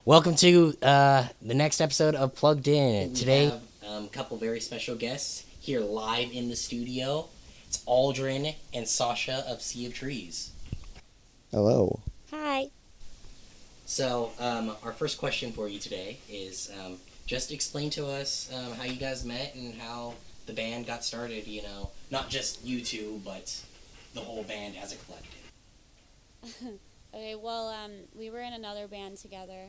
Welcome to the next episode of Plugged In. Today, we have a couple very special guests here live in the studio. It's Aldrynne and Sasha of Sea of Trees. Hello. Hi. So, our first question for you today is just explain to us how you guys met and how the band got started, you know, not just you two, but the whole band as a collective. Okay, well, we were in another band together,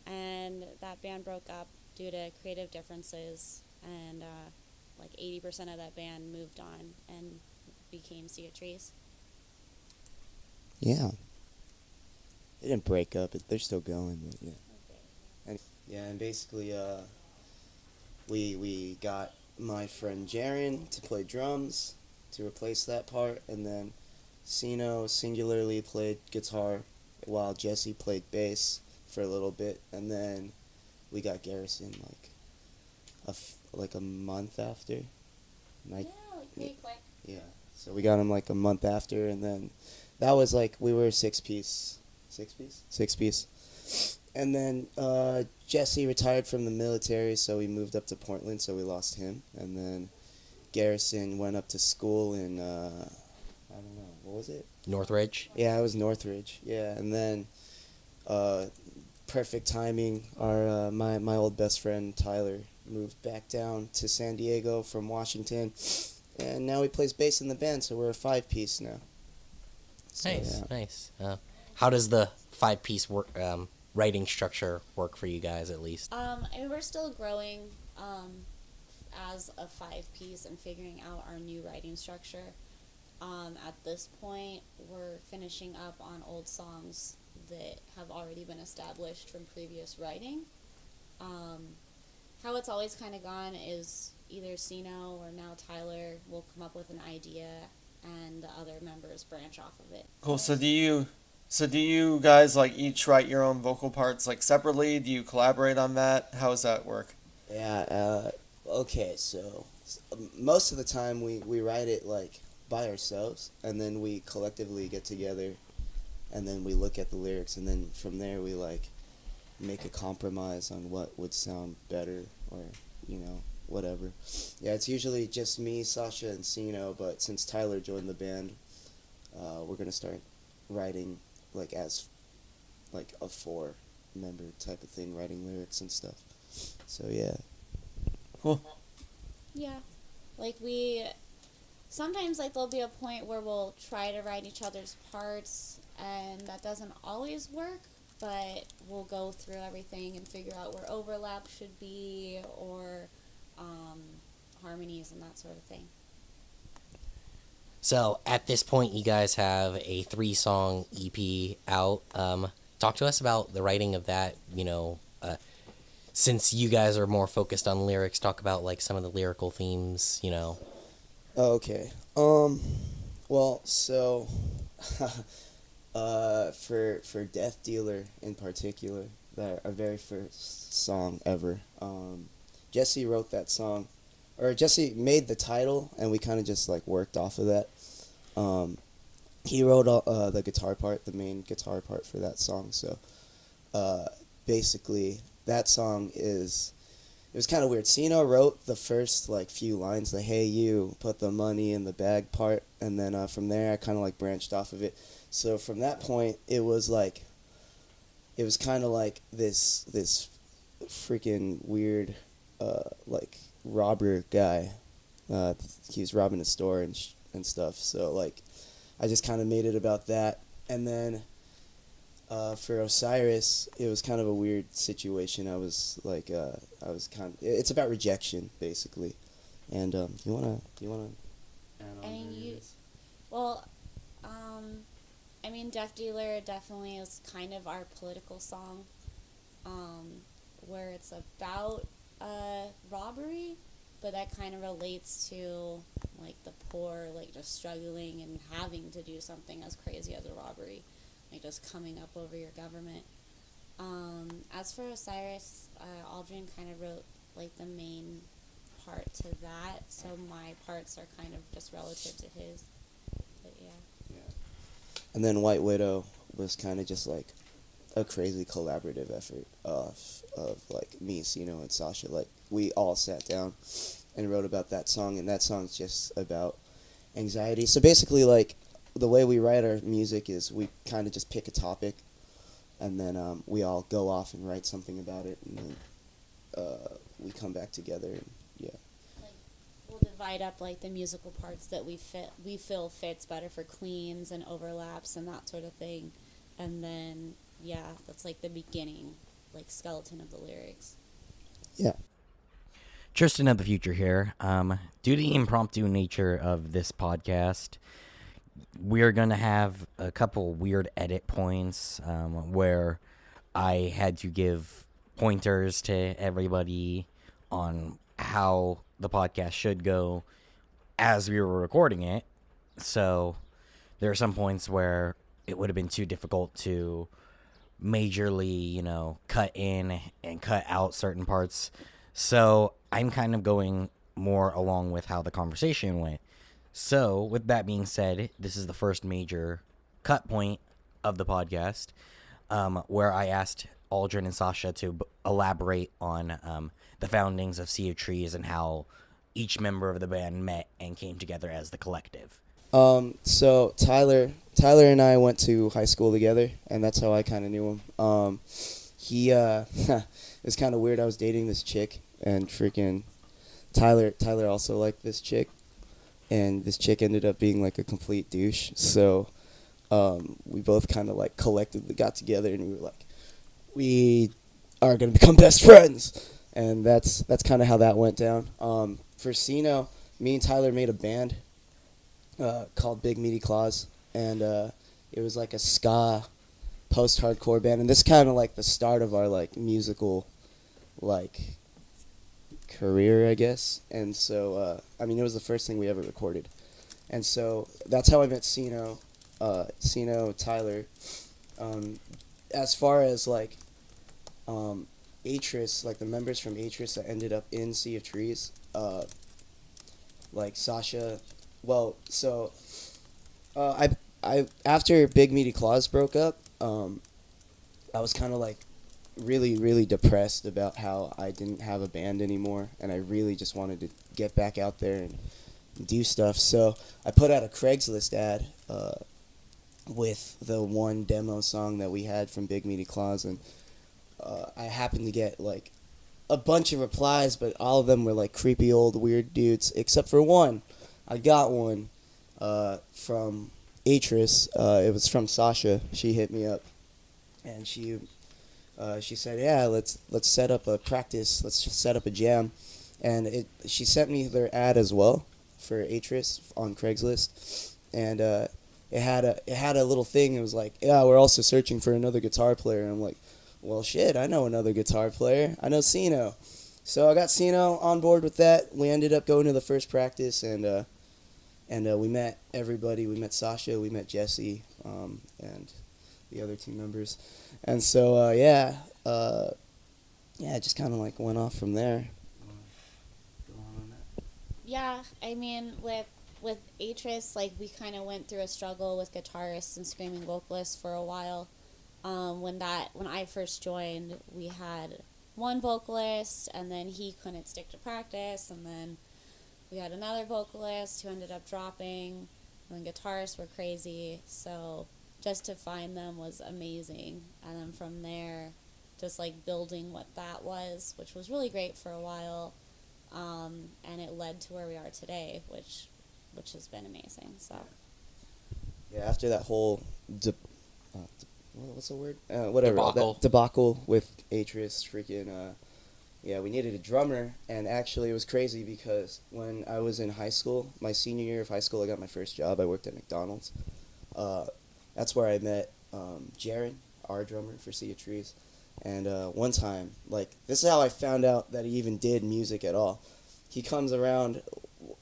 and that band broke up due to creative differences, and like 80% of that band moved on and became Sea of Trees. Yeah. They didn't break up. They're still going. But yeah. Okay. And basically, we got my friend Jaren to play drums to replace that part, and then Sino singularly played guitar while Jesse played bass for a little bit, and then we got Garrison like a month after. Like pretty quick. Yeah. So we got him like a month after, and then that was like we were six piece. And then Jesse retired from the military, so we moved up to Portland, so we lost him. And then Garrison went up to school in, I don't know, what was it? Northridge. Yeah, it was Northridge. Yeah, and then perfect timing, our my old best friend Tyler moved back down to San Diego from Washington, and now he plays bass in the band, so we're a five-piece now. So, Nice. How does the five-piece writing structure work for you guys, at least? And we're still growing as a five-piece and figuring out our new writing structure. At this point, we're finishing up on old songs that have already been established from previous writing. How it's always kind of gone is either Sino or now Tyler will come up with an idea and the other members branch off of it. Cool. So do you guys like each write your own vocal parts like separately? Do you collaborate on that? How does that work? Yeah, okay, so most of the time we write it like by ourselves, and then we collectively get together, and then we look at the lyrics, and then from there we like make a compromise on what would sound better, or, you know, whatever. Yeah, it's usually just me, Sasha, and Sino, but since Tyler joined the band, we're going to start writing like as like a four-member type of thing, writing lyrics and stuff. So, yeah. Cool. Yeah. Like sometimes like there'll be a point where we'll try to write each other's parts, and that doesn't always work, but we'll go through everything and figure out where overlap should be, or harmonies and that sort of thing. So, at this point, you guys have a 3-song EP out. Talk to us about the writing of that, you know, since you guys are more focused on lyrics, talk about, like, some of the lyrical themes, you know. Okay. Well, so for Death Dealer in particular, our very first song ever, Jesse wrote that song, or Jesse made the title, and we kind of just like worked off of that. He wrote the guitar part, the main guitar part for that song. So basically, that song it was kind of weird. Sino wrote the first like few lines, the "Hey you, put the money in the bag" part, and then from there I kind of like branched off of it. So from that point, it was kind of like this freaking weird like robber guy. He was robbing a store and stuff. So like, I just kind of made it about that, and then. For Osiris, it was kind of a weird situation. It's about rejection, basically. And you wanna add on? I mean, I mean, Death Dealer definitely is kind of our political song, where it's about robbery, but that kind of relates to like the poor, like just struggling and having to do something as crazy as a robbery. Like just coming up over your government. As for Osiris, Aldrynne kind of wrote like the main part to that, so my parts are kind of just relative to his. But yeah. And then White Widow was kind of just like a crazy collaborative effort of like me, Sino, and Sasha. Like we all sat down and wrote about that song, and that song's just about anxiety. So basically, like the way we write our music is we kind of just pick a topic, and then we all go off and write something about it, and then we come back together. And, yeah. Like, we'll divide up like the musical parts that we feel fits better for cleans and overlaps and that sort of thing, and then yeah, that's like the beginning, like skeleton of the lyrics. Yeah. Tristan of the future here. Due to the impromptu nature of this podcast, we're going to have a couple weird edit points where I had to give pointers to everybody on how the podcast should go as we were recording it. So there are some points where it would have been too difficult to majorly, cut in and cut out certain parts. So I'm kind of going more along with how the conversation went. So with that being said, this is the first major cut point of the podcast, where I asked Aldrynne and Sasha to elaborate on the foundings of Sea of Trees and how each member of the band met and came together as the collective. So Tyler and I went to high school together, and that's how I kind of knew him. He it was kind of weird. I was dating this chick, and freaking Tyler also liked this chick, and this chick ended up being like a complete douche. So we both kind of like collectively got together, and we were like, we are gonna become best friends, and that's kind of how that went down. For Sino, me and Tyler made a band called Big Meaty Claws, and it was like a ska post-hardcore band, and this kind of like the start of our like musical like career, I guess. And so I mean, it was the first thing we ever recorded, and so that's how I met Sino, Tyler. As far as like Atris, like the members from Atris that ended up in Sea of Trees, like Sasha. Well, so I after Big Meaty Claws broke up, I was kind of like really, really depressed about how I didn't have a band anymore, and I really just wanted to get back out there and do stuff. So I put out a Craigslist ad with the one demo song that we had from Big Meaty Claws, and I happened to get like a bunch of replies, but all of them were like creepy old weird dudes, except for one. I got one from Atris. It was from Sasha. She hit me up, and she said, "Yeah, let's set up a practice. Let's just set up a jam." And she sent me their ad as well for Atris on Craigslist, and it had a little thing. It was like, "Yeah, we're also searching for another guitar player." And I'm like, "Well, shit, I know another guitar player. I know Sino." So I got Sino on board with that. We ended up going to the first practice, and we met everybody. We met Sasha, we met Jesse, and the other two members. And so, it just kind of like went off from there. Yeah, I mean, with Atris, like we kind of went through a struggle with guitarists and screaming vocalists for a while. When I first joined, we had one vocalist, and then he couldn't stick to practice, and then we had another vocalist who ended up dropping, and the guitarists were crazy, so just to find them was amazing. And then from there, just like building what that was, which was really great for a while, and it led to where we are today, which has been amazing. So yeah, after that whole what's the word? Whatever. Debacle. That debacle with Atris, freaking, we needed a drummer, and actually it was crazy because when I was in high school, my senior year of high school, I got my first job. I worked at McDonald's. That's where I met Jaron, our drummer for Sea of Trees. And one time, like, this is how I found out that he even did music at all. He comes around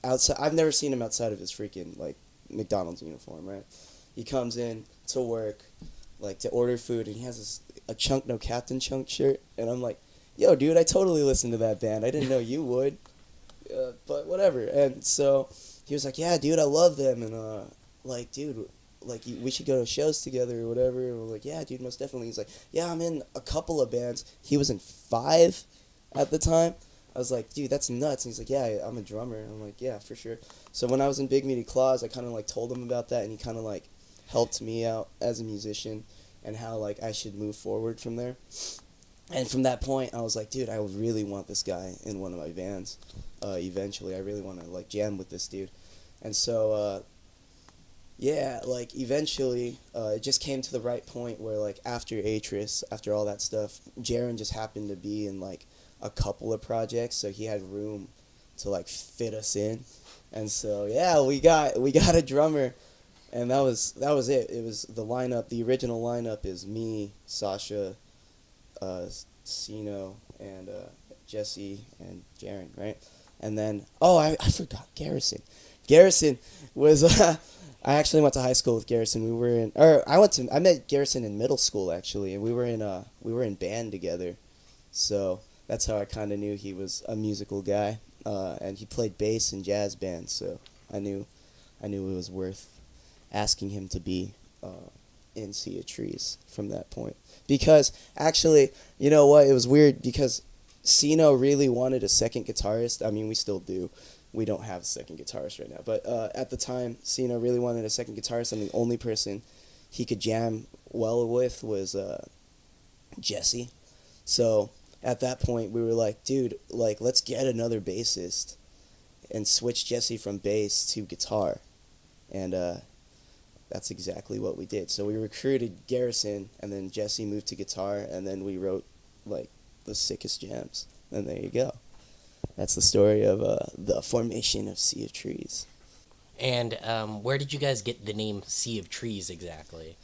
outside. I've never seen him outside of his freaking, like, McDonald's uniform, right? He comes in to work, like, to order food, and he has a Chunk No Captain Chunk shirt. And I'm like, yo, dude, I totally listened to that band. I didn't know you would. But whatever. And so he was like, yeah, dude, I love them. And, like, dude, we should go to shows together or whatever. And we're like, yeah, dude, most definitely. He's like, yeah, I'm in a couple of bands. He was in 5 at the time. I was like, dude, that's nuts. And he's like, yeah, I'm a drummer. And I'm like, yeah, for sure. So when I was in Big Meaty Claws, I kind of like told him about that, and he kind of like helped me out as a musician and how like I should move forward from there. And from that point, I was like, dude, I really want this guy in one of my bands. Eventually, I really want to like jam with this dude. And so, yeah, like eventually, it just came to the right point where like after Atris, after all that stuff, Jaron just happened to be in like a couple of projects, so he had room to like fit us in. And so yeah, we got a drummer, and that was it. It was the lineup. The original lineup is me, Sasha, Sino, and Jesse and Jaron, right? And then I forgot Garrison. Garrison was I actually went to high school with Garrison. I met Garrison in middle school actually, and we were in band together. So that's how I kind of knew he was a musical guy, and he played bass in jazz bands. So I knew it was worth asking him to be in Sea of Trees from that point. Because actually, you know what? It was weird because Sino really wanted a second guitarist. I mean, we still do. We don't have a second guitarist right now. But at the time, Sino really wanted a second guitarist, and the only person he could jam well with was Jesse. So at that point, we were like, dude, like, let's get another bassist and switch Jesse from bass to guitar. And that's exactly what we did. So we recruited Garrison, and then Jesse moved to guitar, and then we wrote, like, the sickest jams. And there you go. That's the story of the formation of Sea of Trees. And where did you guys get the name Sea of Trees exactly?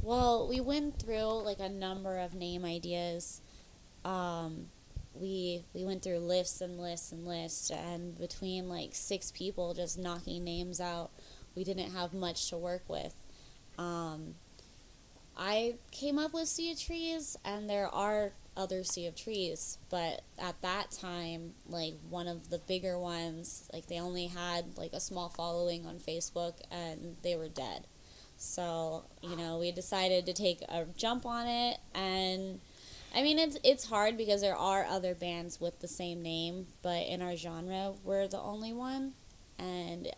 Well, we went through like a number of name ideas. We went through lists and lists and lists, and between like 6 people just knocking names out, we didn't have much to work with. I came up with Sea of Trees, and there are other Sea of Trees, but at that time, like one of the bigger ones, like they only had like a small following on Facebook, and they were dead. So, you know, we decided to take a jump on it, and I mean, it's hard because there are other bands with the same name, but in our genre, we're the only one. And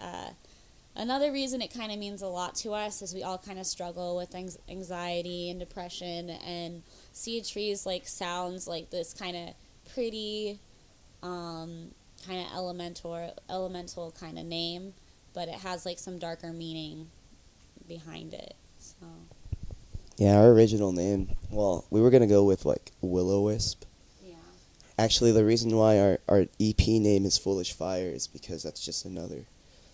another reason it kind of means a lot to us is we all kind of struggle with anxiety and depression, and Sea of Trees like sounds like this kind of pretty, kind of elemental kind of name, but it has like some darker meaning behind it. So. Yeah, our original name, well, we were going to go with, like, Will-O-Wisp. Yeah. Actually, the reason why our EP name is Foolish Fire is because that's just another,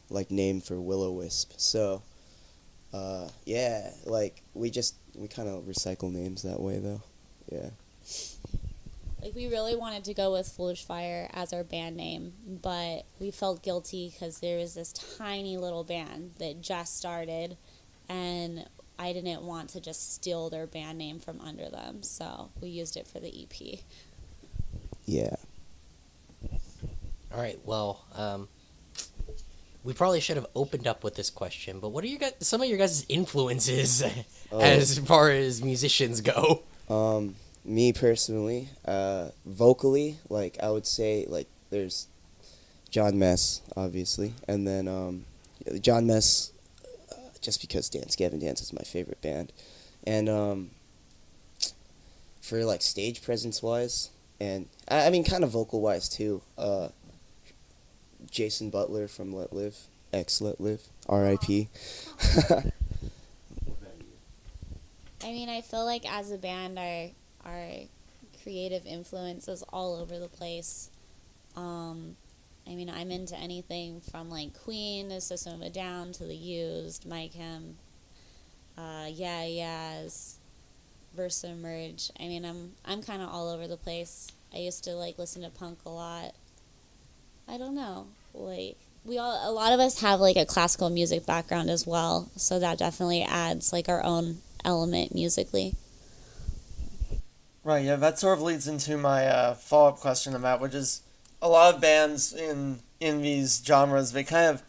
like, name for Will-O-Wisp. So, yeah, like, we kind of recycle names that way, though. Yeah. Like, we really wanted to go with Foolish Fire as our band name, but we felt guilty because there was this tiny little band that just started, and I didn't want to just steal their band name from under them, so we used it for the EP. Yeah. All right, well, we probably should have opened up with this question, but what are some of your guys' influences as far as musicians go? Me personally, vocally, like, I would say, like, there's John Mess, obviously, and then John Mess, just because Dance Gavin Dance is my favorite band. And for like stage presence wise, and I mean kind of vocal wise too, Jason Butler from Let Live, ex Let Live, R.I.P. I mean, I feel like as a band, our creative influence is all over the place. I mean, I'm into anything from, like, Queen to System of a Down to The Used, My Chem, Yeah Yeahs, Versa Merge. I mean, I'm kind of all over the place. I used to, like, listen to punk a lot. I don't know. Like, a lot of us have, like, a classical music background as well, so that definitely adds, like, our own element musically. Right, yeah, that sort of leads into my follow-up question on that, which is, a lot of bands in these genres, they kind of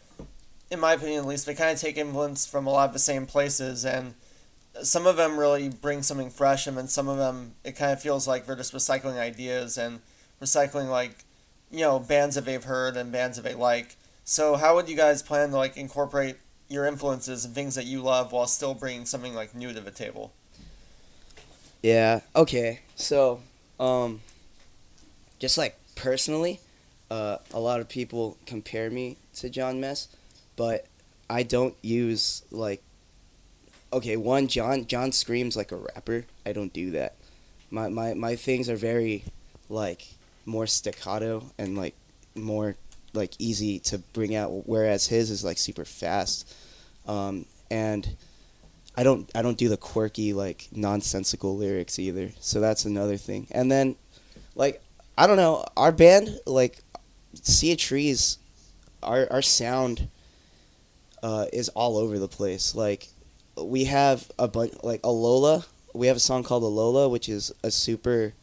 in my opinion at least, they kind of take influence from a lot of the same places, and some of them really bring something fresh, and then some of them, it kind of feels like they're just recycling ideas and recycling, like, bands that they've heard and bands that they like. So how would you guys plan to, like, incorporate your influences and things that you love while still bringing something, like, new to the table? Yeah. Okay. So, just like personally, a lot of people compare me to John Mess, but I don't use like. Okay, one, John screams like a rapper. I don't do that. My things are very like more staccato and like more like easy to bring out, whereas his is like super fast. And I don't do the quirky like nonsensical lyrics either. So that's another thing. And then like I don't know, our band like Sea of Trees, our sound is all over the place. Like we have a bunch like Alola. We have a song called Alola, which is a super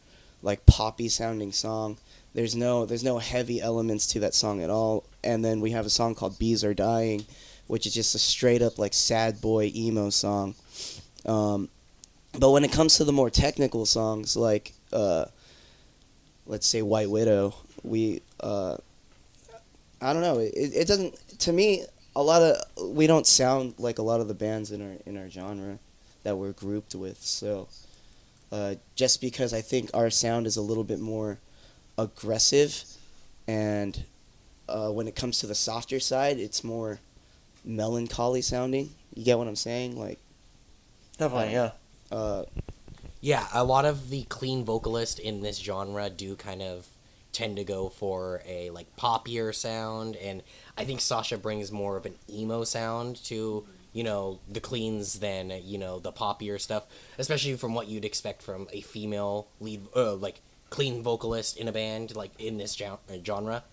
like poppy sounding song. There's no heavy elements to that song at all. And then we have a song called Bees Are Dying, which is just a straight up like sad boy emo song. But when it comes to the more technical songs, like let's say White Widow, we I don't know. It doesn't, to me. We don't sound like a lot of the bands in our genre that we're grouped with. So just because I think our sound is a little bit more aggressive, and when it comes to the softer side, it's more melancholy sounding. You get what I'm saying? Like Definitely, yeah. Yeah, a lot of the clean vocalists in this genre do kind of tend to go for a like poppier sound, and I think Sasha brings more of an emo sound to the cleans than the poppier stuff, especially from what you'd expect from a female lead like clean vocalist in a band like in this genre.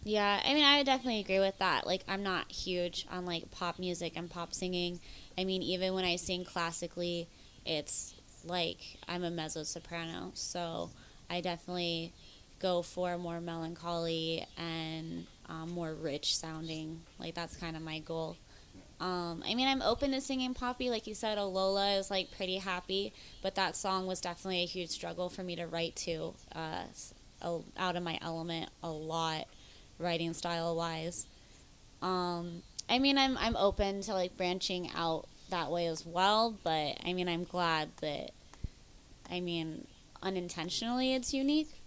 Yeah, I mean, I would definitely agree with that. Like, I'm not huge on, like, pop music and pop singing. I mean, even when I sing classically, it's, like, I'm a mezzo-soprano. So I definitely go for more melancholy and more rich sounding. Like, that's kind of my goal. I mean, I'm open to singing poppy. Like you said, Alola is, like, pretty happy. But that song was definitely a huge struggle for me to write to. Out of my element a lot. Writing style wise. I mean, I'm open to like branching out that way as well, but I mean, I'm glad that, I mean, unintentionally it's unique.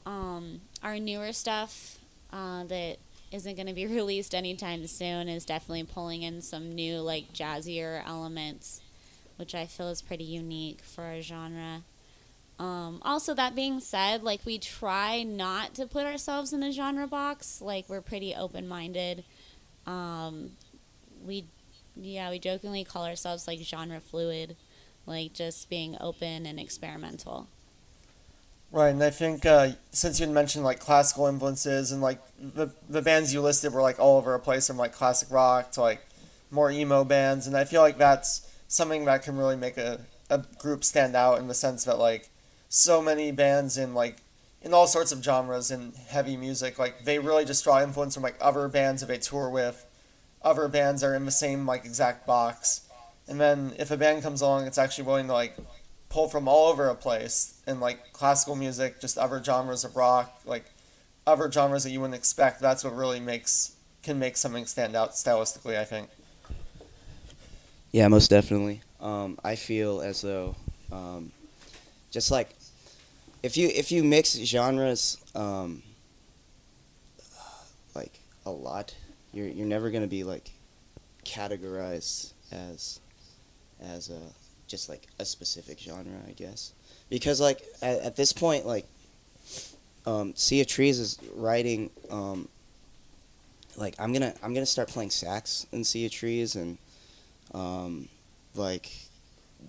Our newer stuff that isn't going to be released anytime soon is definitely pulling in some new like jazzier elements, which I feel is pretty unique for our genre. Also, that being said, like, we try not to put ourselves in a genre box. Like, we're pretty open-minded. We jokingly call ourselves, like, genre fluid. Like, just being open and experimental. Right, and I think since you had mentioned, like, classical influences and, like, the bands you listed were, like, all over the place from, like, classic rock to, like, more emo bands. And I feel like that's something that can really make a group stand out in the sense that, like, so many bands in all sorts of genres and heavy music, like they really just draw influence from like other bands that they tour with, other bands are in the same like exact box, and then if a band comes along, it's actually willing to like pull from all over a place, and like classical music, just other genres of rock, like other genres that you wouldn't expect. That's what really can make something stand out stylistically, I think. Yeah, most definitely. I feel as though just like if you mix genres like a lot, you're never gonna be like categorized as just like a specific genre, I guess, because like at this point, like Sea of Trees is writing like I'm gonna start playing sax in Sea of Trees, and like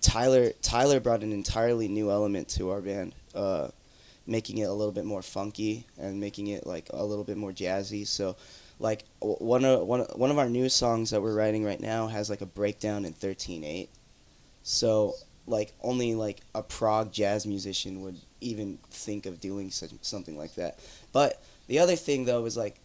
Tyler brought an entirely new element to our band, making it a little bit more funky and making it like a little bit more jazzy. So like one of our new songs that we're writing right now has like a breakdown in 13/8. So like only like a prog jazz musician would even think of doing something like that. But the other thing though is like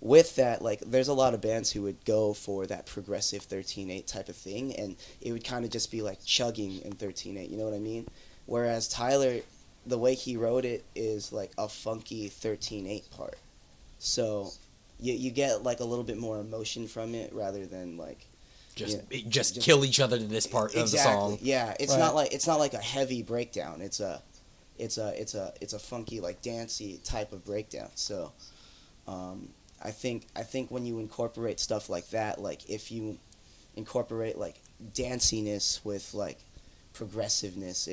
with that, like, there's a lot of bands who would go for that progressive 13/8 type of thing, and it would kind of just be like chugging in 13/8. You know what I mean? Whereas Tyler, the way he wrote it is like a funky 13/8 part. So you get like a little bit more emotion from it rather than like just kill each other to this part of the song. Yeah, it's Right. not like a heavy breakdown. It's a funky, like, dancey type of breakdown. So I think when you incorporate stuff like that, like if you incorporate like danciness with like progressiveness,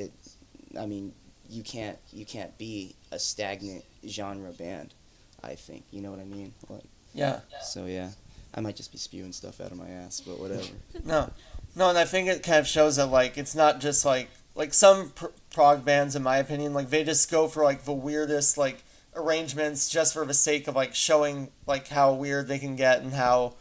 you can't be a stagnant genre band. I think, you know what I mean? Like, Yeah. so yeah, I might just be spewing stuff out of my ass, but whatever. No, and I think it kind of shows that like it's not just like some prog bands, in my opinion, like they just go for like the weirdest like arrangements just for the sake of like showing like how weird they can get and how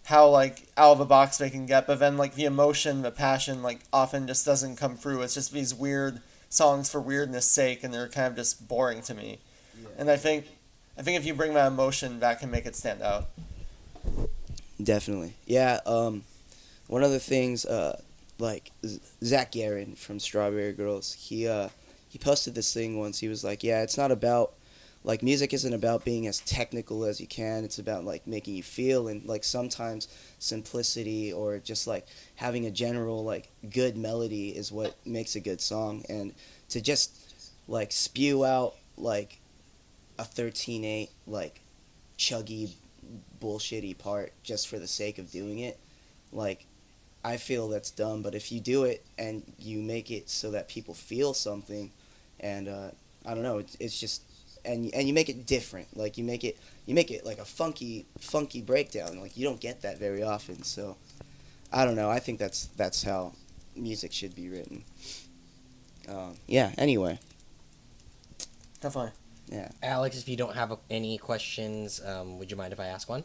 like out of the box they can get. But then like the emotion, the passion, like often just doesn't come through. It's just these weird songs for weirdness sake, and they're kind of just boring to me. Yeah. And I think if you bring that emotion, that can make it stand out. Definitely. Yeah, one of the things, like, Zach Guerin from Strawberry Girls, he posted this thing once. He was like, yeah, it's not about, like, music isn't about being as technical as you can. It's about, like, making you feel, and, like, sometimes simplicity or just, like, having a general, like, good melody is what makes a good song. And to just, like, spew out, like, a 13/8, like, chuggy, bullshitty part just for the sake of doing it, like, I feel that's dumb. But if you do it and you make it so that people feel something, and I don't know, it's just, and you make it different, like you make it like a funky breakdown, like you don't get that very often. So I don't know, I think that's how music should be written. Yeah, anyway. Definitely. Yeah. Alex, if you don't have any questions, would you mind if I ask one?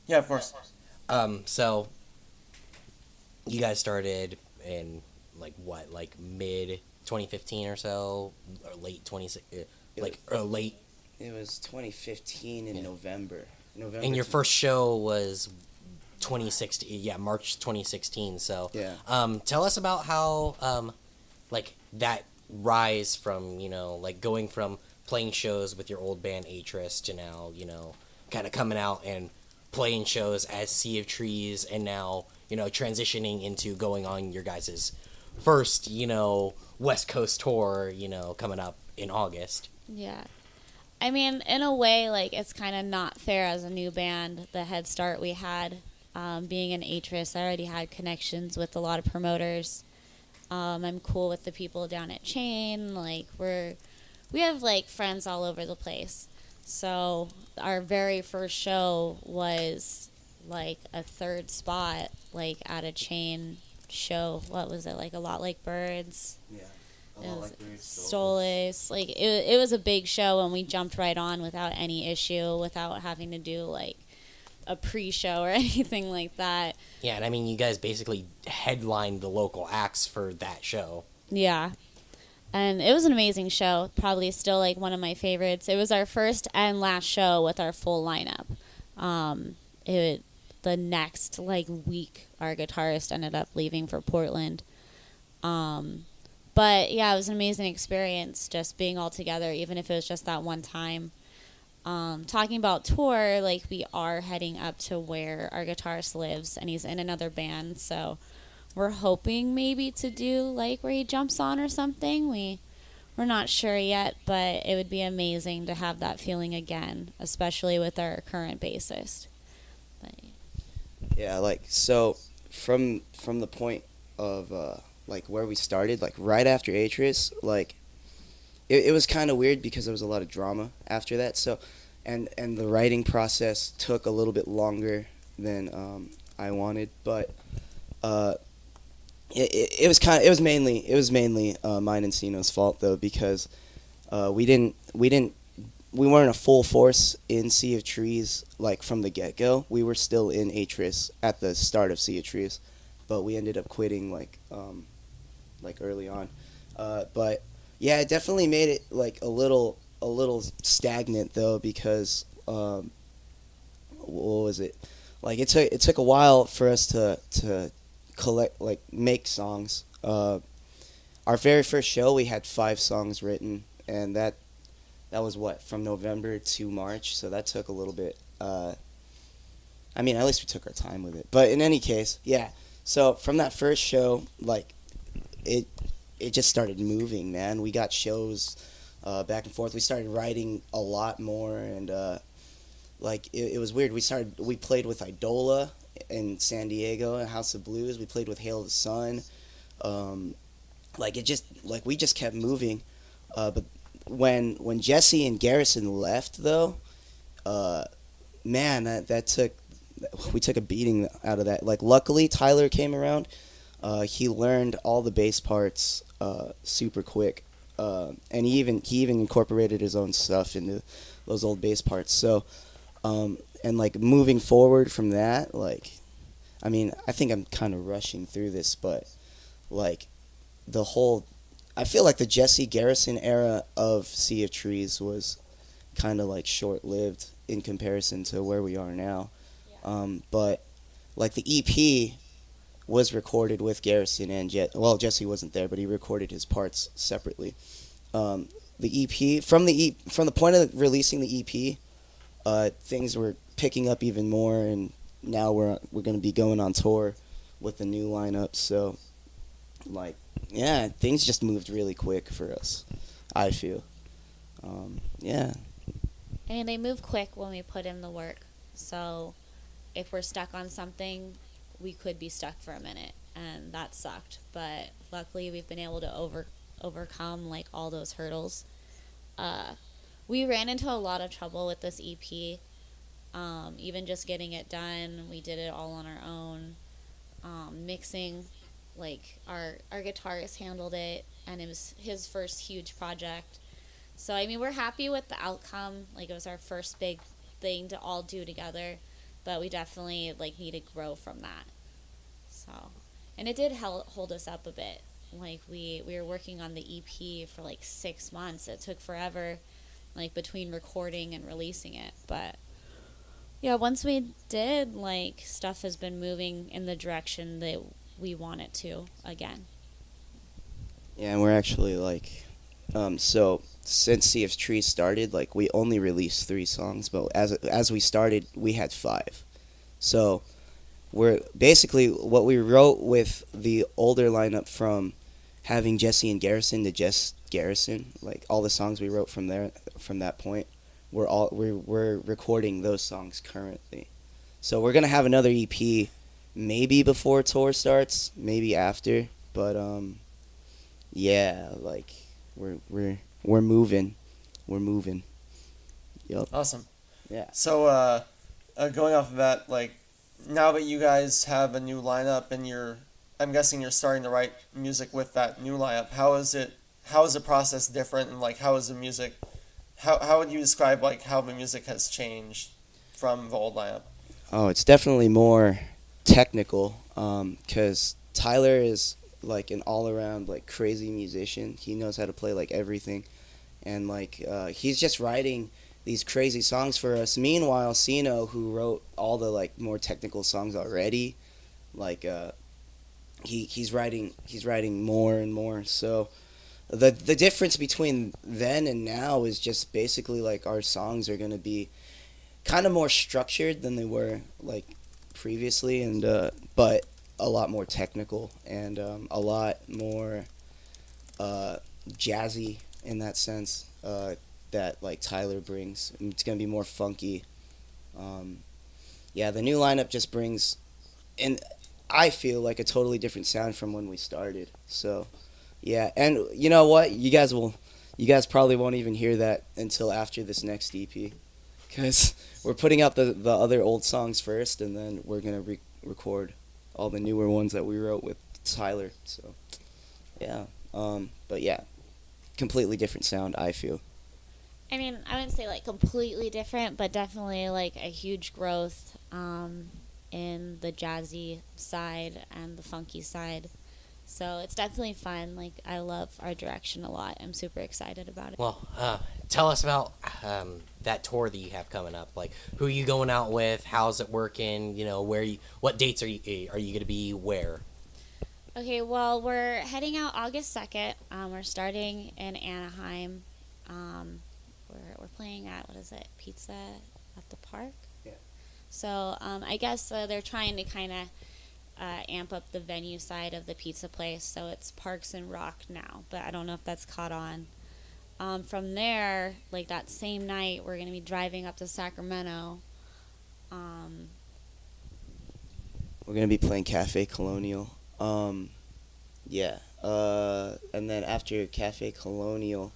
Yeah, of course. So you guys started in like mid 2015 or so, or late 26, late. It was 2015 in Yeah. November. And your first show was 2016. Yeah, March 2016. So Yeah. tell us about how like that rise from, like going from playing shows with your old band Atris to now, kind of coming out and playing shows as Sea of Trees, and now, transitioning into going on your guys' first, West Coast tour, coming up in August. Yeah. I mean, in a way, like, it's kind of not fair as a new band, the head start we had. Being an Atris, I already had connections with a lot of promoters. I'm cool with the people down at Chain. Like, we have, like, friends all over the place. So our very first show was, like, a third spot, like, at a Chain show. What was it? Like, A Lot Like Birds. Yeah. It was Stolas. Like, it was a big show, and we jumped right on without any issue, without having to do, like, a pre-show or anything like that. Yeah, and I mean, you guys basically headlined the local acts for that show. Yeah. And it was an amazing show. Probably still, like, one of my favorites. It was our first and last show with our full lineup. The next, like, week, our guitarist ended up leaving for Portland. But, yeah, it was an amazing experience just being all together, even if it was just that one time. Talking about tour, like, we are heading up to where our guitarist lives, and he's in another band, so we're hoping maybe to do, like, where he jumps on or something. We're not sure yet, but it would be amazing to have that feeling again, especially with our current bassist. But, Yeah, like, so from the point of like where we started, like right after Atris, like it was kind of weird because there was a lot of drama after that. So and the writing process took a little bit longer than I wanted, but it was mainly mine and Sino's fault though, because we weren't a full force in Sea of Trees, like, from the get-go. We were still in Atris at the start of Sea of Trees, but we ended up quitting, like early on. But, yeah, it definitely made it, like, a little stagnant, though, because, what was it? Like it took a while for us to collect, like, make songs. Our very first show, we had 5 songs written, and that was what, from November to March, so that took a little bit. I mean, at least we took our time with it. But in any case, yeah. So from that first show, like, it just started moving, man. We got shows back and forth. We started writing a lot more, and like, it was weird. We played with Idola in San Diego and House of Blues. We played with Hail the Sun. Like, we just kept moving. But when Jesse and Garrison left, though, man, we took a beating out of that. Like, luckily Tyler came around. He learned all the bass parts super quick, and he even incorporated his own stuff into those old bass parts. So, and like, moving forward from that, like, I mean, I think I'm kind of rushing through this, but like, I feel like the Jesse Garrison era of Sea of Trees was kind of like short-lived in comparison to where we are now. Yeah. But like, the EP was recorded with Garrison and Jesse wasn't there, but he recorded his parts separately. The EP, from the point of releasing the EP, things were picking up even more, and now we're going to be going on tour with the new lineup. So, like, yeah, things just moved really quick for us, I feel. Yeah. I mean, they move quick when we put in the work. So if we're stuck on something, we could be stuck for a minute, and that sucked. But luckily, we've been able to overcome, like, all those hurdles. We ran into a lot of trouble with this EP. Even just getting it done, we did it all on our own. Mixing, like, our guitarist handled it, and it was his first huge project. So, I mean, we're happy with the outcome. Like, it was our first big thing to all do together, but we definitely, like, need to grow from that. So, and it did hold us up a bit. Like, we were working on the EP for like 6 months. It took forever, like, between recording and releasing it. But yeah, once we did, like, stuff has been moving in the direction that we want it to again. Yeah, and we're actually, like, so since Sea of Trees started, like, we only released 3 songs, but as we started, we had 5. So we're basically, what we wrote with the older lineup, from having Jesse and Garrison to just Garrison, like, all the songs we wrote from that point, we're recording those songs currently. So we're gonna have another EP, maybe before tour starts, maybe after, but yeah, like, we're moving. Yep. Awesome. Yeah. So, going off of that, like, now that you guys have a new lineup and I'm guessing you're starting to write music with that new lineup, how is the process different, and, like, how is the music, how would you describe, like, how the music has changed from the old lineup? Oh, it's definitely more technical, because Tyler is, like, an all-around, like, crazy musician. He knows how to play, like, everything, and, like, he's just writing these crazy songs for us. Meanwhile, Sino, who wrote all the, like, more technical songs already, like, he's writing more and more. So the difference between then and now is just basically, like, our songs are gonna be kind of more structured than they were, like, previously, and but a lot more technical, and a lot more jazzy in that sense, that, like, Tyler brings. And it's gonna be more funky. Yeah, the new lineup just brings, and I feel like, a totally different sound from when we started. So yeah, and you know what, you guys probably won't even hear that until after this next EP, because we're putting out the other old songs first, and then we're gonna record all the newer ones that we wrote with Tyler. So yeah, but yeah, completely different sound, I feel. I mean, I wouldn't say, like, completely different, but definitely, like, a huge growth in the jazzy side and the funky side. So it's definitely fun. Like, I love our direction a lot. I'm super excited about it. Well, tell us about that tour that you have coming up. Like, who are you going out with? How's it working? You know, what dates are you going to be where? Okay, well, we're heading out August 2nd. We're starting in Anaheim. We're playing at, what is it, Pizza at the Park? Yeah. So I guess they're trying to kind of amp up the venue side of the pizza place. So it's Parks and Rock now, but I don't know if that's caught on. From there, like that same night, we're going to be driving up to Sacramento. We're gonna be playing Cafe Colonial. Yeah. And then after Cafe Colonial,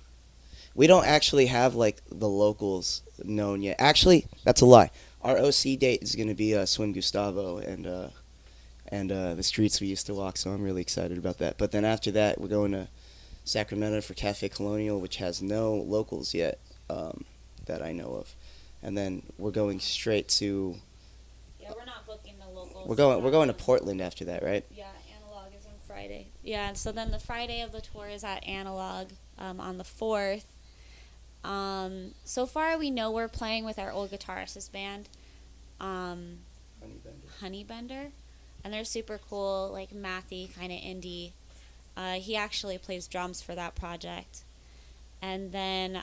we don't actually have like the locals known yet. Actually, that's a lie. Our OC date is gonna be Swim Gustavo and the streets we used to walk. So I'm really excited about that. But then after that, we're going to Sacramento for Cafe Colonial, which has no locals yet that I know of. And then we're going straight to. Yeah, we're not booking the locals. We're going to Portland after that, right? Yeah, Analog is on Friday. Yeah, so then the Friday of the tour is at Analog on the 4th. So far, we know we're playing with our old guitarist's band, Honeybender, and they're super cool, like mathy, kind of indie. He actually plays drums for that project. And then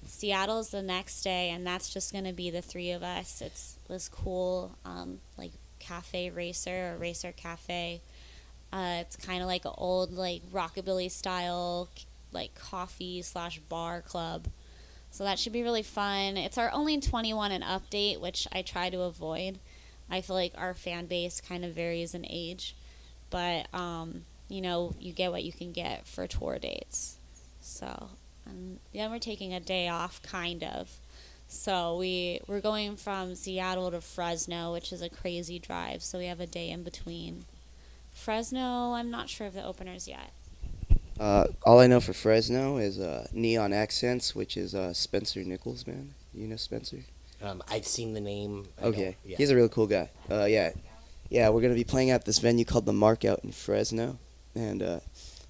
Seattle's the next day, and that's just going to be the three of us. It's this cool, like, cafe racer or racer cafe. It's kind of like an old, like, rockabilly style, like, coffee/bar club. So that should be really fun. It's our only 21 and up date, which I try to avoid. I feel like our fan base kind of varies in age. But, you know, you get what you can get for tour dates. So, and then we're taking a day off, kind of. So we're going from Seattle to Fresno, which is a crazy drive. So we have a day in between. Fresno, I'm not sure of the openers yet. All I know for Fresno is Neon Accents, which is Spencer Nichols' band. You know Spencer? I've seen the name. Okay, Yeah. He's a really cool guy. Yeah, we're gonna be playing at this venue called the Mark out in Fresno, and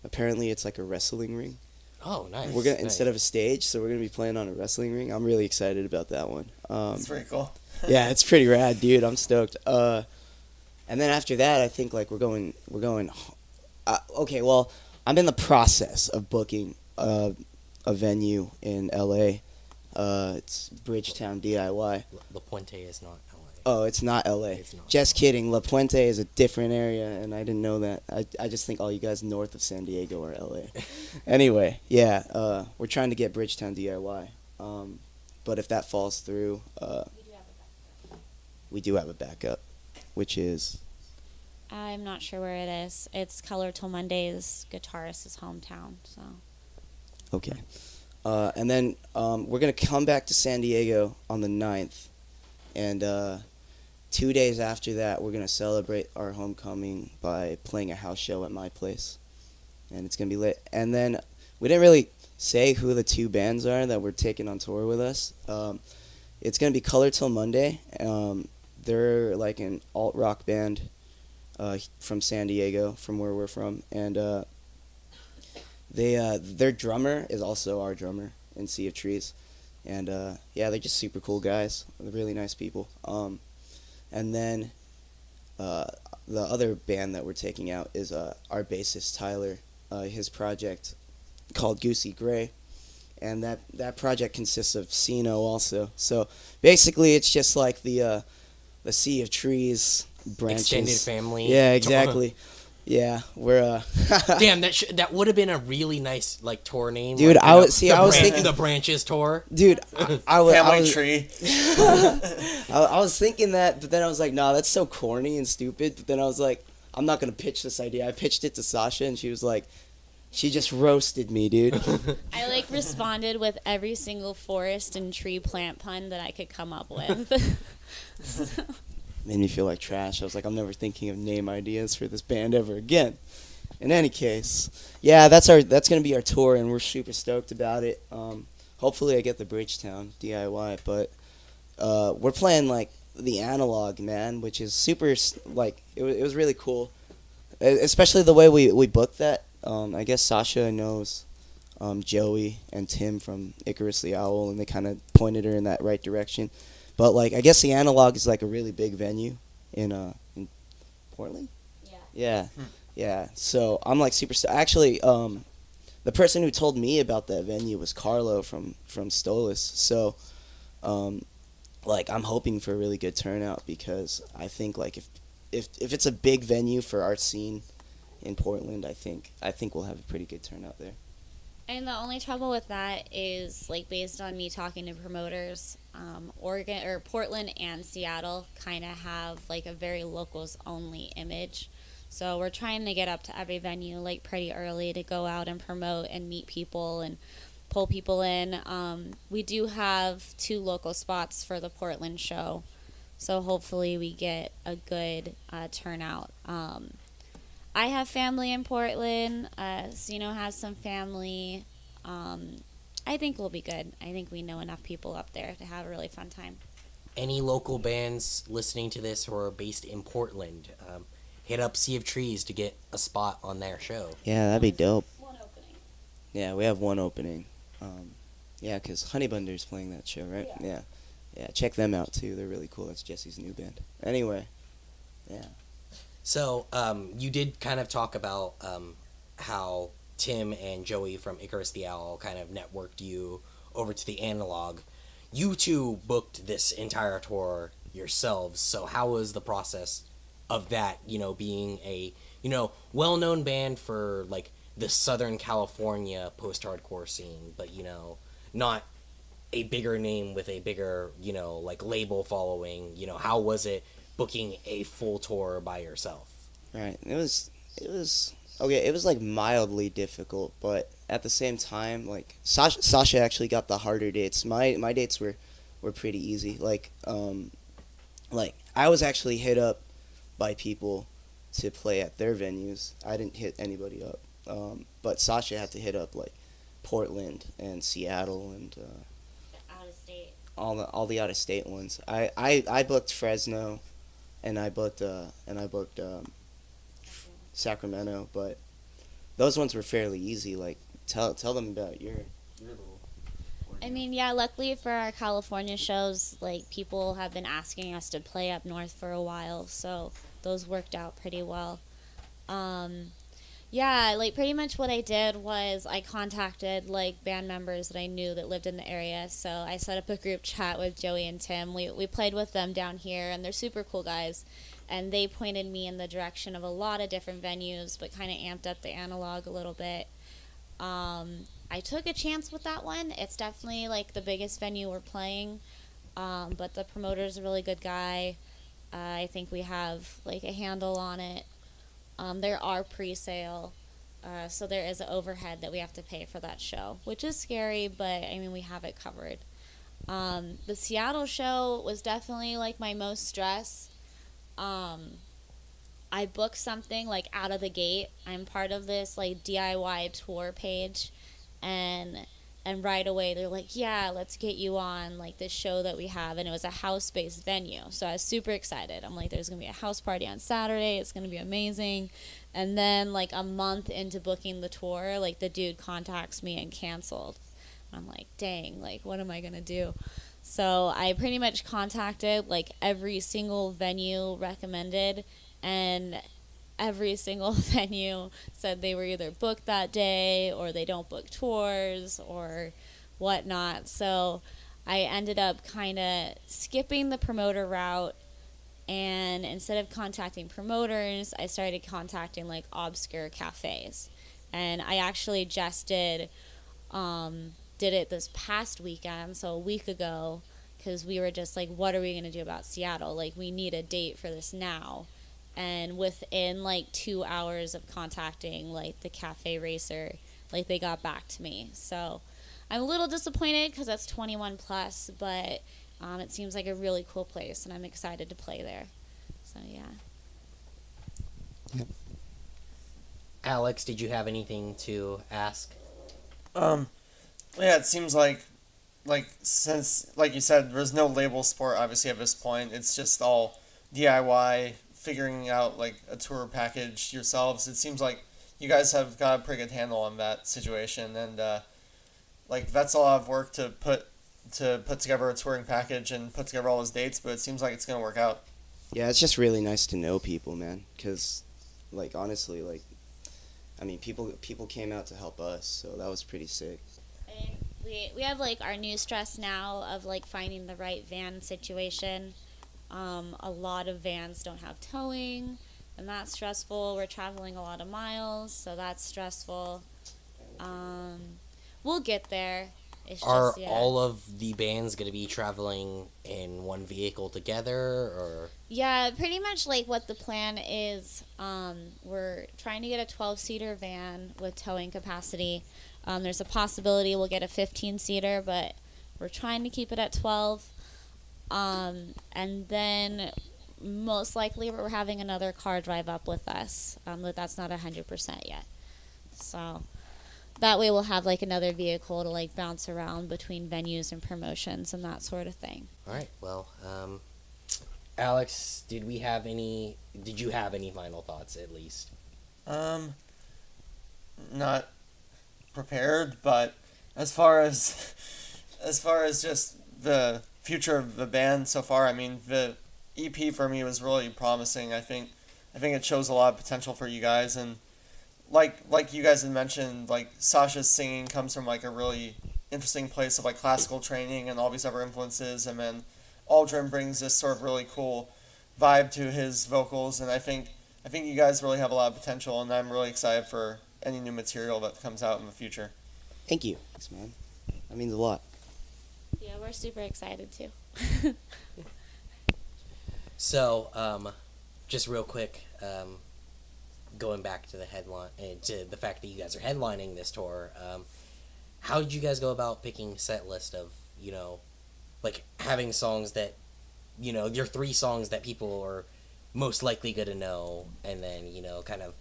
apparently it's like a wrestling ring. Oh, nice. We're gonna instead of a stage, so we're gonna be playing on a wrestling ring. I'm really excited about that one. That's pretty cool. Yeah, it's pretty rad, dude. I'm stoked. And then after that, I think like we're going. Okay, well, I'm in the process of booking a venue in LA. It's Bridgetown DIY. La Puente is not LA. Oh, it's not LA. It's not. Just kidding. La Puente is a different area, and I didn't know that. I just think all you guys north of San Diego are LA. Anyway, yeah, we're trying to get Bridgetown DIY. But if that falls through, we do have a backup, which is. I'm not sure where it is. It's Color Till Monday's guitarist's hometown. So. Okay. And then we're going to come back to San Diego on the 9th. And 2 days after that, we're going to celebrate our homecoming by playing a house show at my place. And it's going to be lit. And then we didn't really say who the two bands are that we're taking on tour with us. It's going to be Color Till Monday. They're like an alt-rock band from San Diego, from where we're from. And their drummer is also our drummer in Sea of Trees. And yeah, they're just super cool guys. They're really nice people. And then the other band that we're taking out is our bassist Tyler, his project called Goosey Gray. And that project consists of Sino also. So basically it's just like the Sea of Trees branches. Extended family. Yeah, exactly. Yeah, we're Damn, that would have been a really nice like tour name, dude. Like, I was thinking the Branches tour. Dude, I was Family tree. I was thinking that, but then I was like, nah, that's so corny and stupid. But then I was like, I'm not gonna pitch this idea. I pitched it to Sasha, and she was like, she just roasted me, dude. I like responded with every single forest and tree plant pun that I could come up with. Made me feel like trash. I was like, I'm never thinking of name ideas for this band ever again. In any case, yeah, that's gonna be our tour, and we're super stoked about it. Hopefully, I get the Bridgetown DIY, but we're playing like the Analog, man, which is super like it was really cool. especially the way we booked that. I guess Sasha knows Joey and Tim from Icarus the Owl, and they kind of pointed her in that right direction. But like, I guess the Analog is like a really big venue in Portland. Yeah. Yeah, yeah. So I'm like super. Actually, the person who told me about that venue was Carlo from Stolas. So, like, I'm hoping for a really good turnout, because I think like if it's a big venue for our scene in Portland, I think we'll have a pretty good turnout there. And the only trouble with that is, like, based on me talking to promoters, Oregon or Portland and Seattle kind of have like a very locals only image. So we're trying to get up to every venue like pretty early to go out and promote and meet people and pull people in. We do have 2 local spots for the Portland show, so hopefully we get a good turnout. I have family in Portland. Sino has some family. I think we'll be good. I think we know enough people up there to have a really fun time. Any local bands listening to this who are based in Portland, hit up Sea of Trees to get a spot on their show. Yeah, that'd be dope. One opening. Yeah, we have one opening. Yeah, because Honeybunder's playing that show, right? Yeah. Yeah, check them out too. They're really cool. That's Jesse's new band. Anyway, yeah. So, you did kind of talk about how Tim and Joey from Icarus the Owl kind of networked you over to the Analog. You two booked this entire tour yourselves, so how was the process of that, being a, well-known band for, like, the Southern California post-hardcore scene, but, not a bigger name with a bigger, like, label following, how was it booking a full tour by yourself? Right. It was okay. It was like mildly difficult, but at the same time, like Sasha actually got the harder dates. My dates were pretty easy. Like I was actually hit up by people to play at their venues. I didn't hit anybody up, but Sasha had to hit up like Portland and Seattle and Out of state. all the out of state ones. I booked Fresno, and I booked Sacramento, but those ones were fairly easy. Like, tell them about your little. I mean, yeah, luckily for our California shows, like, people have been asking us to play up north for a while, so those worked out pretty well. Yeah, like, pretty much what I did was I contacted, like, band members that I knew that lived in the area, so I set up a group chat with Joey and Tim. We played with them down here, and they're super cool guys, and they pointed me in the direction of a lot of different venues, but kind of amped up the Analog a little bit. I took a chance with that one. It's definitely, like, the biggest venue we're playing, but the promoter's a really good guy. I think we have, like, a handle on it. There are pre-sale, so there is an overhead that we have to pay for that show, which is scary, but, I mean, we have it covered. The Seattle show was definitely, like, my most stress. I booked something, like, out of the gate. I'm part of this, like, DIY tour page, and right away they're like, yeah, let's get you on, like, this show that we have, and it was a house-based venue, so I was super excited. I'm like, there's gonna be a house party on Saturday, it's gonna be amazing. And then, like, a month into booking the tour, like, the dude contacts me and canceled. I'm like, dang, like, what am I gonna do? So I pretty much contacted, like, every single venue recommended, and every single venue said they were either booked that day or they don't book tours or whatnot. So I ended up kind of skipping the promoter route, and instead of contacting promoters, I started contacting, like, obscure cafes. And I actually just did it this past weekend, so a week ago, because we were just like, what are we going to do about Seattle? Like, we need a date for this now. And within, like, 2 hours of contacting, like, the Cafe Racer, like, they got back to me. So I'm a little disappointed because that's 21 plus, but it seems like a really cool place, and I'm excited to play there. So, yeah. Alex, did you have anything to ask? Yeah, it seems like since, like you said, there's no label support, obviously, at this point. It's just all DIY figuring out like a tour package yourselves. It seems like you guys have got a pretty good handle on that situation, and like that's a lot of work to put together a touring package and put together all those dates. But it seems like it's gonna work out. Yeah, it's just really nice to know people, man. Because, like, honestly, like, I mean, people came out to help us, so that was pretty sick. And we have like our new stress now of like finding the right van situation. A lot of vans don't have towing, and that's stressful. We're traveling a lot of miles, so that's stressful. We'll get there. It's Are just, yeah. all of the bands going to be traveling in one vehicle together, or? Yeah, pretty much like what the plan is. We're trying to get a 12-seater van with towing capacity. There's a possibility we'll get a 15-seater, but we're trying to keep it at 12. And then most likely we're having another car drive up with us, but that's not 100% yet. So that way we'll have like another vehicle to like bounce around between venues and promotions and that sort of thing. All right. Well, Alex, did you have any final thoughts at least? Not prepared, but as far as just the future of the band so far, I mean, the EP for me was really promising. I think it shows a lot of potential for you guys, and like you guys had mentioned, like Sasha's singing comes from like a really interesting place of like classical training and all these other influences, and then Aldrynne brings this sort of really cool vibe to his vocals, and I think you guys really have a lot of potential, and I'm really excited for any new material that comes out in the future. Thank you. Thanks, man. That means a lot. Yeah, we're super excited too. So, just real quick, going back to the headline, to the fact that you guys are headlining this tour, how did you guys go about picking a set list of, like having songs that, your 3 songs that people are most likely going to know, and then, kind of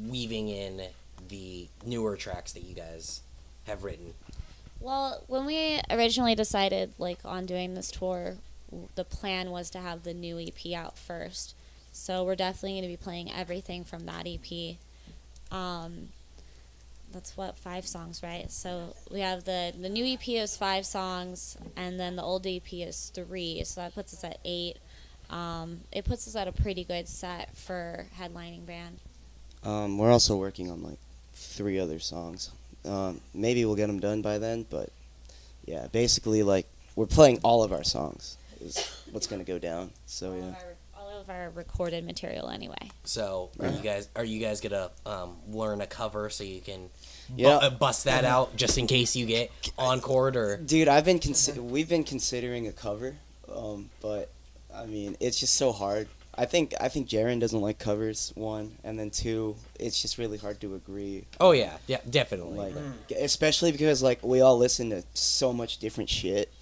weaving in the newer tracks that you guys have written? Well, when we originally decided like on doing this tour, the plan was to have the new EP out first. So we're definitely going to be playing everything from that EP. That's 5 songs, right? So we have the new EP is 5 songs, and then the old EP is 3. So that puts us at 8. It puts us at a pretty good set for headlining band. We're also working on like 3 other songs. Maybe we'll get them done by then, but yeah, basically like we're playing all of our songs is what's gonna go down. So yeah. All of our recorded material anyway. So are you guys gonna learn a cover so you can bust that out just in case you get encored? Or dude, we've been considering a cover, but I mean it's just so hard. I think Jaren doesn't like covers, 1, and then 2, it's just really hard to agree. Oh yeah, definitely. Like, especially because like we all listen to so much different shit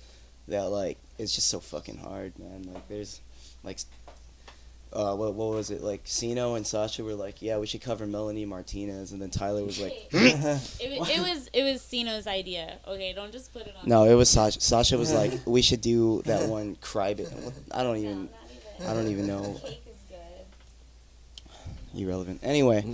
that like it's just so fucking hard, man. Like there's like what was it, like Sino and Sasha were like, yeah, we should cover Melanie Martinez, and then Tyler was like it was Sino's idea. Okay, don't just put it on. No, it was Sasha. Sasha was like, we should do that one Cry Baby. I don't even know. Cake is good. Irrelevant. Anyway,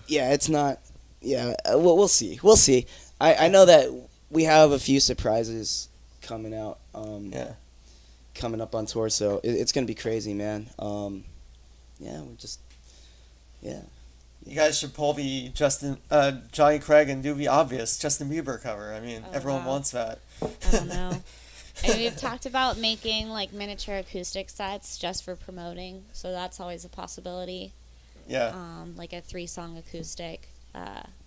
yeah, it's not. Yeah, we'll see. We'll see. I know that we have a few surprises coming out. Coming up on tour, so it's gonna be crazy, man. Yeah, we're just. Yeah. You guys should pull the Johnny Craig and do the obvious Justin Bieber cover. I mean, everyone wants that. I don't know. And we've talked about making like miniature acoustic sets just for promoting, so that's always a possibility. Yeah. Like a 3-song acoustic.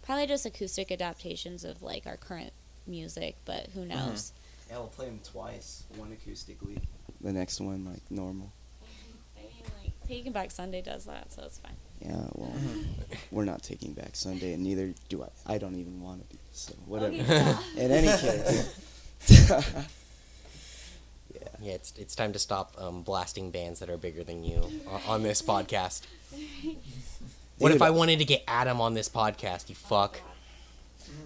Probably just acoustic adaptations of like our current music, but who knows? Yeah, we'll play them twice. One acoustically, the next one like normal. I mean, like Taking Back Sunday does that, so it's fine. Yeah, well, we're not Taking Back Sunday, and neither do I. I don't even want to be. So whatever. Okay, In any case. Yeah, it's time to stop blasting bands that are bigger than you on this podcast. What if I wanted to get Adam on this podcast? You fuck.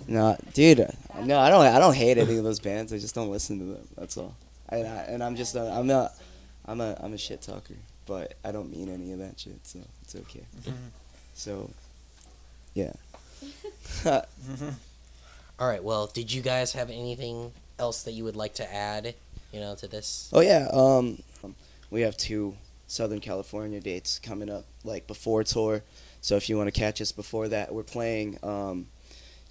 No, dude. No, I don't hate any of those bands. I just don't listen to them. That's all. And I'm just I'm a shit talker. but I don't mean any of that shit, so it's okay. So, yeah. All right. Well, did you guys have anything else that you would like to add, to this? Oh yeah, we have 2 Southern California dates coming up, like before tour. So if you want to catch us before that, we're playing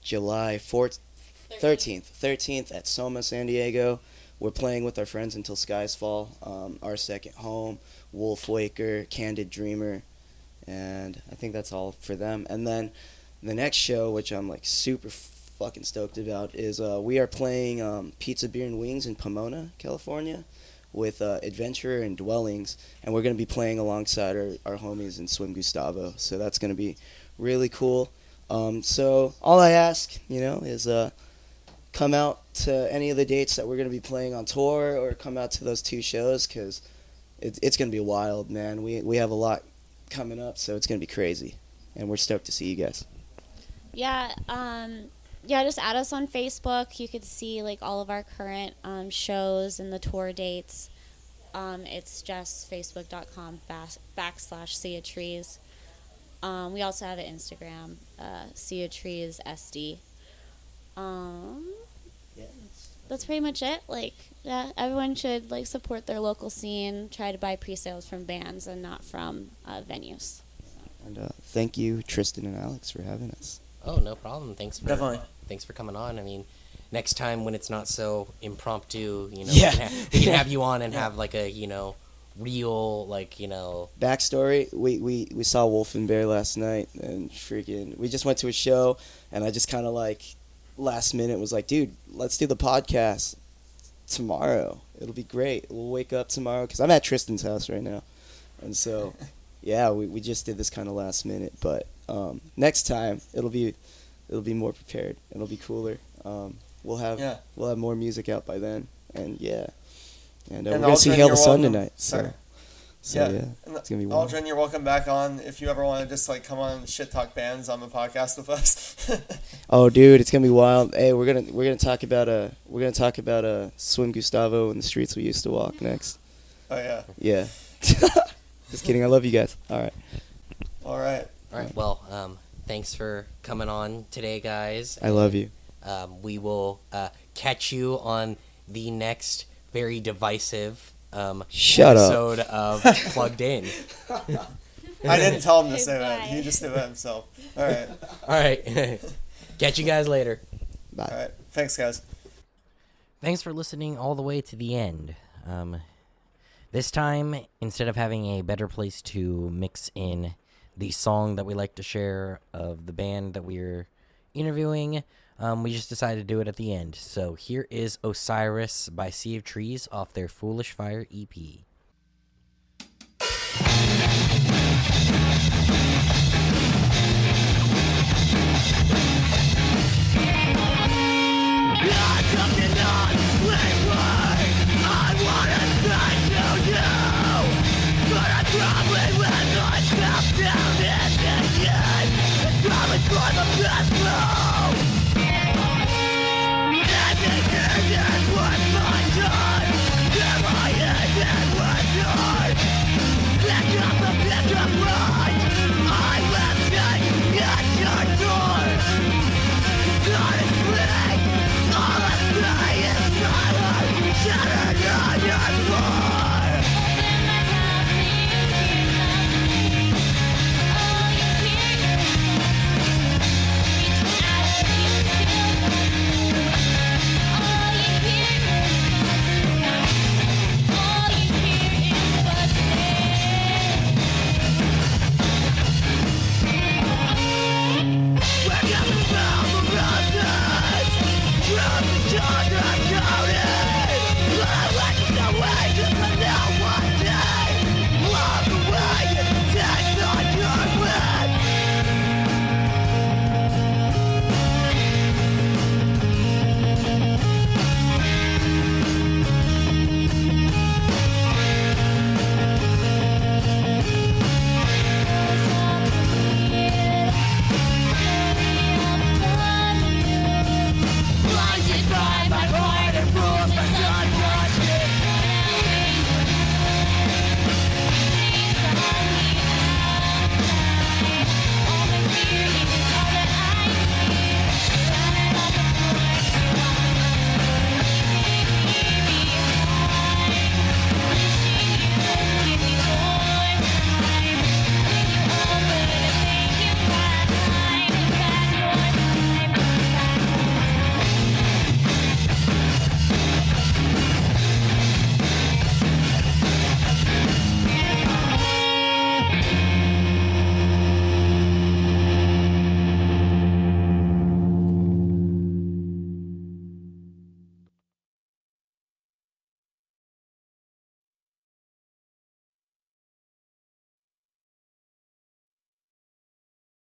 July 13th at Soma, San Diego. We're playing with our friends Until Skies Fall, Our Second Home, Wolf Waker, Candid Dreamer, and I think that's all for them. And then the next show, which I'm like super fucking stoked about, is we are playing Pizza, Beer, and Wings in Pomona, California, with Adventurer and Dwellings, and we're going to be playing alongside our homies in Swim Gustavo, so that's going to be really cool. So all I ask, is come out to any of the dates that we're going to be playing on tour, or come out to those 2 shows, because it's going to be wild, man. We have a lot coming up, so it's going to be crazy, and we're stoked to see you guys. Yeah, just add us on Facebook. You could see like all of our current shows and the tour dates. It's just facebook.com/SeaTrees. We also have an Instagram, SeaTreesSD. That's pretty much it. Like, yeah, everyone should like support their local scene. Try to buy pre-sales from bands and not from venues. And thank you, Trystan and Alex, for having us. Oh, no problem. Thanks for coming on. I mean, next time when it's not so impromptu, we can have you on and have like a real backstory. We saw Wolf and Bear last night, and freaking we just went to a show, and I just kind of like last minute was like, dude, let's do the podcast tomorrow. It'll be great. We'll wake up tomorrow, because I'm at Tristan's house right now, and so yeah, we just did this kind of last minute, but next time it'll be more prepared. It'll be cooler. We'll have more music out by then, and we're gonna see Hail the Sun tonight. So yeah, it's gonna be wild. Aldrynne, you're welcome back on if you ever want to just like come on and shit talk bands on the podcast with us. Oh, dude, it's gonna be wild. Hey, we're gonna talk about Swim Gustavo and the streets we used to walk next. Oh yeah. Yeah. Just kidding. I love you guys. All right. Well, thanks for coming on today, guys. I love you. We will catch you on the next very divisive episode of Plugged In. I didn't tell him to say that. He just did that himself. All right. Catch you guys later. Bye. All right. Thanks, guys. Thanks for listening all the way to the end. This time, instead of having a better place to mix in the song that we like to share of the band that we're interviewing, we just decided to do it at the end. So here is Osiris by Sea of Trees off their Foolish Fire EP. Probably for the best love.